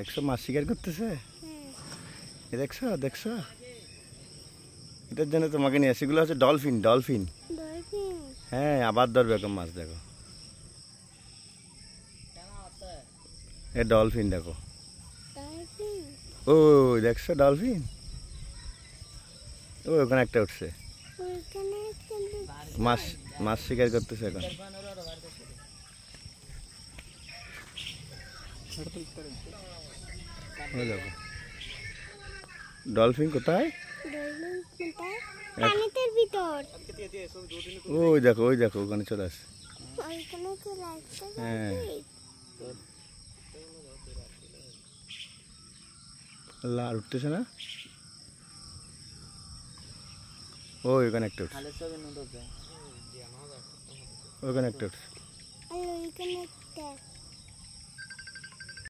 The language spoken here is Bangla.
দেখছো মাছ শিকার করতেছে। দেখছো দেখছো, এটার জন্য তোমাকে নিয়ে আসি। এগুলো হচ্ছে ডলফিন, ডলফিন। হ্যাঁ, আবার ধরবে এরকম মাছ। দেখো এ ডলফিন, দেখো। ও দেখছো ডলফিন, ও ওখানে একটা উঠছে। মাছ মাছ শিকার করতেছে এখন। দেখো ডলফিন কোথায়, ওই দেখো ওই দেখো ওখানে চলে আসছে। হ্যাঁ আর উঠতেছে না, ওই ওখানে একটা উঠছে, ওখানে একটা উঠছে।